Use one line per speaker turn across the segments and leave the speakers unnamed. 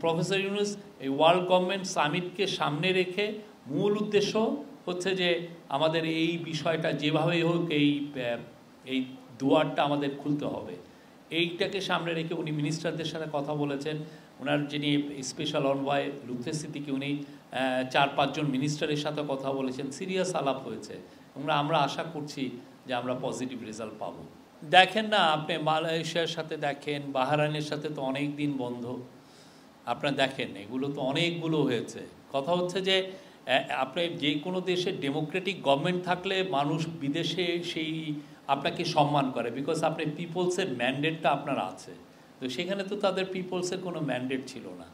Professor Yunus এই world government সামিটকে সামনে রেখে মূল উদ্দেশ্য হচ্ছে যে আমাদের এই বিষয়টা যেভাবেই হোক এই দুয়ারটা আমাদের খুলতে হবে। এইটাকে সামনে রেখে উনি মিনিস্টারদের সাথে কথা বলেছেন। ওনার যিনি স্পেশাল অনভয় লুথেসিতিকে উনি 4-5 জন মিনিস্টারের সাথে কথা বলেছেন, সিরিয়াস আলাপ হয়েছে। আমরা আশা করছি যে আমরা পজিটিভ রেজাল্ট পাবো। দেখেন না, আপনি মালয়েশিয়ার সাথে দেখেন, বাহরাইনের সাথে তো অনেক দিন বন্ধ, আপনারা দেখেন এগুলো তো অনেকগুলো হয়েছে। কথা হচ্ছে যে আপনি যে কোনো দেশে ডেমোক্রেটিক গভর্নমেন্ট থাকলে মানুষ বিদেশে সেই আপনাকে সম্মান করে, বিকজ আপনি পিপলসের ম্যান্ডেটটা আপনার আছে। তো সেখানে তো তাদের পিপলসের কোনো ম্যান্ডেট ছিল না।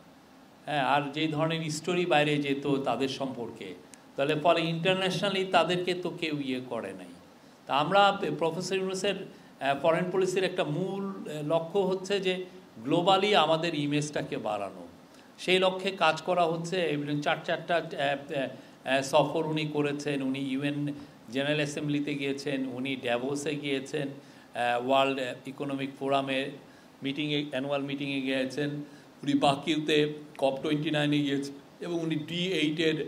হ্যাঁ, আর যেই ধরনের স্টোরি বাইরে যেত তাদের সম্পর্কে, তাহলে ফলে ইন্টারন্যাশনালি তাদেরকে তো কেউ করে নাই। তা আমরা প্রফেসর ইউনূসের ফরেন পলিসির একটা মূল লক্ষ্য হচ্ছে যে গ্লোবালি আমাদের ইমেজটাকে বাড়ানো। সেই লক্ষ্যে কাজ করা হচ্ছে। 4টা সফর উনি করেছেন। উনি ইউএন জেনারেল অ্যাসেম্বলিতে গিয়েছেন, উনি ড্যাভোসে গিয়েছেন, ওয়ার্ল্ড ইকোনমিক ফোরামে মিটিংয়ে, অ্যানুয়াল মিটিংয়ে গিয়েছেন, উনি বাকিতে COP29 গিয়েছেন, এবং উনি D8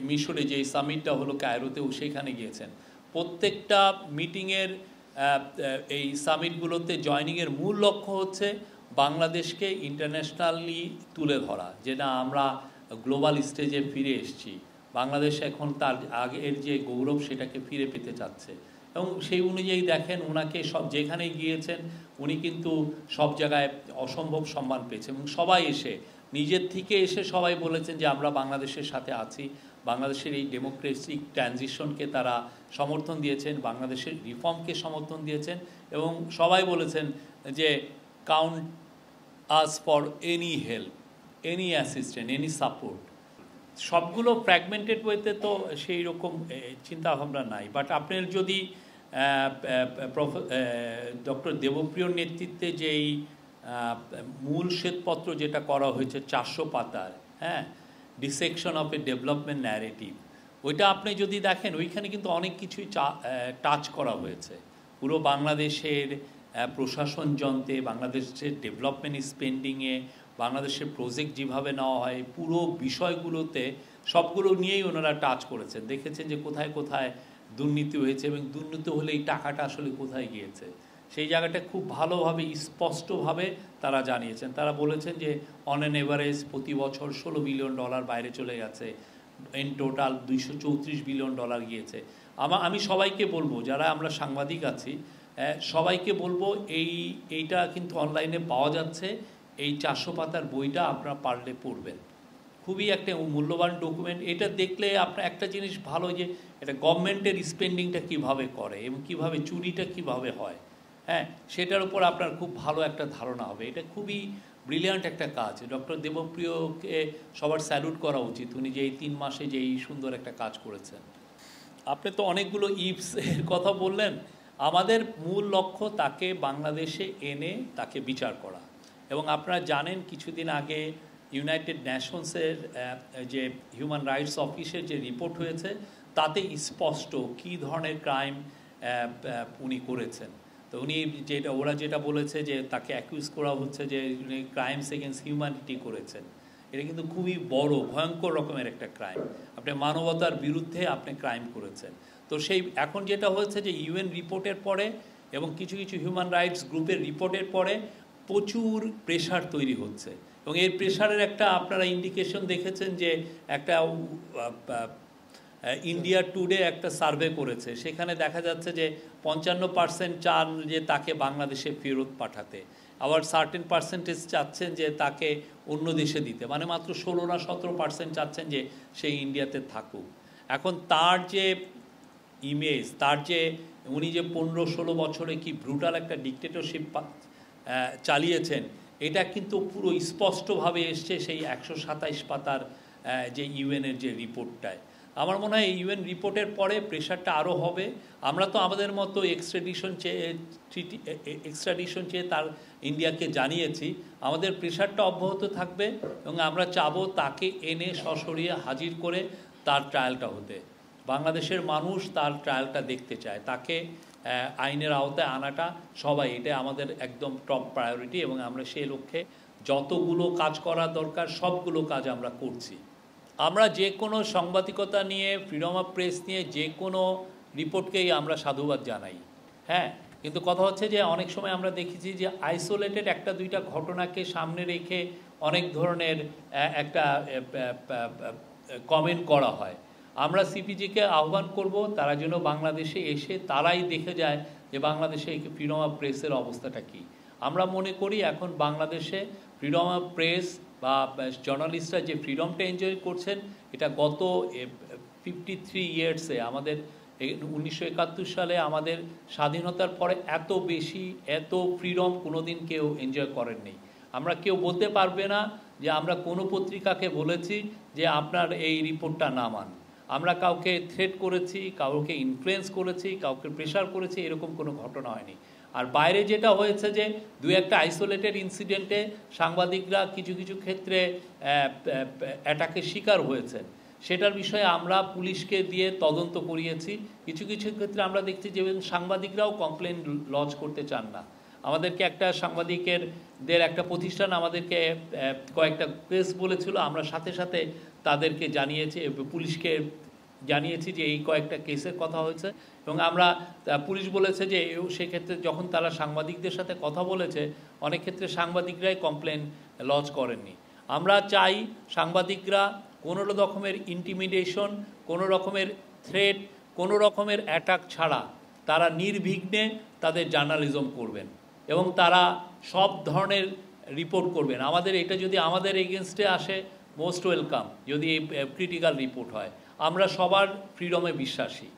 মিশরে যে সামিটটা হলো কায়রোতেও সেখানে গিয়েছেন। প্রত্যেকটা মিটিংয়ের এই সামিটগুলোতে জয়নিংয়ের মূল লক্ষ্য হচ্ছে বাংলাদেশকে ইন্টারন্যাশনালি তুলে ধরা, যে না আমরা গ্লোবাল স্টেজে ফিরে এসেছি, বাংলাদেশ এখন তার আগের যে গৌরব সেটাকে ফিরে পেতে চাচ্ছে। এবং সেই অনুযায়ী দেখেন ওনাকে সব যেখানে গিয়েছেন উনি কিন্তু সব জায়গায় অসম্ভব সম্মান পেয়েছেন, এবং সবাই এসে নিজের থেকে এসে সবাই বলেছেন যে আমরা বাংলাদেশের সাথে আছি, বাংলাদেশের এই ডেমোক্রেটিক ট্রানজিশনকে তারা সমর্থন দিয়েছেন, বাংলাদেশের রিফর্মকে সমর্থন দিয়েছেন, এবং সবাই বলেছেন যে count us for any help, any assistant, any support. সবগুলো ফ্র্যাগমেন্টেড ওয়েতে তো সেই রকম চিন্তাভাবনা নাই। বাট আপনার যদি ডক্টর দেবপ্রিয়র নেতৃত্বে যেই মূল শ্বেতপত্র যেটা করা হয়েছে 400 পাতার, হ্যাঁ, dissection of A development narrative, ওইটা আপনি যদি দেখেন ওইখানে কিন্তু অনেক কিছুই টাচ করা হয়েছে। পুরো বাংলাদেশের প্রশাসন যন্ত্রে, বাংলাদেশের ডেভেলপমেন্ট স্পেন্ডিংয়ে, বাংলাদেশের প্রজেক্ট যেভাবে নেওয়া হয়, পুরো বিষয়গুলোতে সবগুলো নিয়েই ওনারা টাচ করেছেন। দেখেছেন যে কোথায় কোথায় দুর্নীতি হয়েছে, এবং দুর্নীতি হলে এই টাকাটা আসলে কোথায় গিয়েছে সেই জায়গাটা খুব ভালোভাবে স্পষ্টভাবে তারা জানিয়েছেন। তারা বলেছেন যে অন অ্যান এভারেজ প্রতি বছর $16 বিলিয়ন বাইরে চলে গেছে, ইন টোটাল $234 বিলিয়ন গিয়েছে। আমি সবাইকে বলবো, যারা আমরা সাংবাদিক আছি সবাইকে বলবো, এইটা কিন্তু অনলাইনে পাওয়া যাচ্ছে, এই 400 পাতার বইটা আপনারা পারলে পড়বেন। খুবই একটা মূল্যবান ডকুমেন্ট। এটা দেখলে আপনার একটা জিনিস ভালো, যে এটা গভর্নমেন্টের স্পেন্ডিংটা কিভাবে করে এবং কিভাবে চুরিটা কিভাবে হয়, হ্যাঁ, সেটার উপর আপনার খুব ভালো একটা ধারণা হবে। এটা খুবই ব্রিলিয়ান্ট একটা কাজ। ডক্টর দেবপ্রিয়কে সবার স্যালুট করা উচিত, উনি যে এই 3 মাসে যে এই সুন্দর একটা কাজ করেছেন। আপনি তো অনেকগুলো ইফস এর কথা বললেন। আমাদের মূল লক্ষ্য তাকে বাংলাদেশে এনে তাকে বিচার করা। এবং আপনারা জানেন কিছুদিন আগে ইউনাইটেড নেশনসের যে হিউম্যান রাইটস অফিসের যে রিপোর্ট হয়েছে তাতে স্পষ্ট কী ধরনের ক্রাইম উনি করেছেন। তো উনি ওরা যেটা বলেছে যে তাকে অ্যাকিউজ করা হচ্ছে যে উনি ক্রাইমস এগেন্স্ট হিউম্যানিটি করেছেন। এটা কিন্তু খুবই বড় ভয়ঙ্কর রকমের একটা ক্রাইম। আপনি মানবতার বিরুদ্ধে আপনি ক্রাইম করেছেন। তো সেই এখন যেটা হয়েছে যে ইউএন রিপোর্টের পরে এবং কিছু কিছু হিউম্যান রাইটস গ্রুপের রিপোর্টের পরে প্রচুর প্রেশার তৈরি হচ্ছে, এবং এই প্রেশারের একটা আপনারা ইন্ডিকেশন দেখেছেন যে একটা ইন্ডিয়া টুডে একটা সার্ভে করেছে, সেখানে দেখা যাচ্ছে যে 55% চান যে তাকে বাংলাদেশে ফেরত পাঠাতে, আবার সার্টেন পার্সেন্টেজ চাচ্ছেন যে তাকে অন্য দেশে দিতে, মানে মাত্র 16 না 17% চাচ্ছেন যে সে ইন্ডিয়াতে থাকুক। এখন তার যে ইমেজ, তার যে উনি যে 15-16 বছরে কি ব্রুটাল একটা ডিক্টেটরশিপ চালিয়েছেন, এটা কিন্তু পুরো স্পষ্টভাবে এসছে সেই 127 পাতার যে ইউএনের যে রিপোর্টটায়। আমার মনে হয় ইউএন রিপোর্টের পরে প্রেশারটা আরও হবে। আমরা তো আমাদের মতো এক্সট্রাডিশন চেয়ে তার ইন্ডিয়াকে জানিয়েছি, আমাদের প্রেশারটা অব্যাহত থাকবে, এবং আমরা চাবো তাকে এনে সশরীরে হাজির করে তার ট্রায়ালটা হতে। বাংলাদেশের মানুষ তার ট্রায়ালটা দেখতে চায়, তাকে আইনের আওতায় আনাটা সবাই, এটা আমাদের একদম টপ প্রায়োরিটি, এবং আমরা সেই লক্ষ্যে যতগুলো কাজ করা দরকার সবগুলো কাজ আমরা করছি। আমরা যে কোনো সাংবাদিকতা নিয়ে, ফ্রিডম অফ প্রেস নিয়ে যে কোনো রিপোর্টকেই আমরা সাধুবাদ জানাই, হ্যাঁ। কিন্তু কথা হচ্ছে যে অনেক সময় আমরা দেখেছি যে আইসোলেটেড একটা দুইটা ঘটনাকে সামনে রেখে অনেক ধরনের একটা কমেন্ট করা হয়। আমরা সিপিজিকে আহ্বান করব তারা যেন বাংলাদেশে এসে তারাই দেখে যায় যে বাংলাদেশে এই ফ্রিডম অফ প্রেসের অবস্থাটা কী। আমরা মনে করি এখন বাংলাদেশে ফ্রিডম অফ প্রেস বা জার্নালিস্টরা যে ফ্রিডমটা এনজয় করছেন, এটা গত 53 ইয়ার্সে আমাদের 1971 সালে আমাদের স্বাধীনতার পরে এত বেশি এত ফ্রিডম কোনোদিন কেউ এনজয় করেননি। আমরা কেউ বলতে পারবে না যে আমরা কোনো পত্রিকাকে বলেছি যে আপনার এই রিপোর্টটা নামান। আমরা কাউকে থ্রেট করেছি, কাউকে ইনফ্লুয়েন্স করেছি, কাউকে প্রেশার করেছি, এরকম কোনো ঘটনা হয়নি। আর বাইরে যেটা হয়েছে যে দু একটা আইসোলেটেড ইনসিডেন্টে সাংবাদিকরা কিছু কিছু ক্ষেত্রে অ্যাটাকের শিকার হয়েছে, সেটার বিষয়ে আমরা পুলিশকে দিয়ে তদন্ত করিয়েছি। কিছু কিছু ক্ষেত্রে আমরা দেখছি যে সাংবাদিকরাও কমপ্লেন লজ করতে চান না। আমাদেরকে একটা সাংবাদিকদের একটা প্রতিষ্ঠান আমাদেরকে কয়েকটা কেস বলেছিল, আমরা সাথে সাথে তাদেরকে জানিয়েছি, পুলিশকে জানিয়েছি যে এই কয়েকটা কেসের কথা হয়েছে, এবং আমরা পুলিশ বলেছে যে সেক্ষেত্রে যখন তারা সাংবাদিকদের সাথে কথা বলেছে অনেক ক্ষেত্রে সাংবাদিকরাই কমপ্লেন লজ করেননি। আমরা চাই সাংবাদিকরা কোনো রকমের ইন্টিমিডেশন, কোনো রকমের থ্রেট, কোনো রকমের অ্যাটাক ছাড়া তারা নির্বিঘ্নে তাদের জার্নালিজম করবেন এবং তারা সব ধরনের রিপোর্ট করবেন। আমাদের এটা যদি আমাদের এগেনস্টে আসে মোস্ট ওয়েলকাম, যদি ক্রিটিক্যাল রিপোর্ট হয়। আমরা সবার ফ্রিডমে বিশ্বাসী।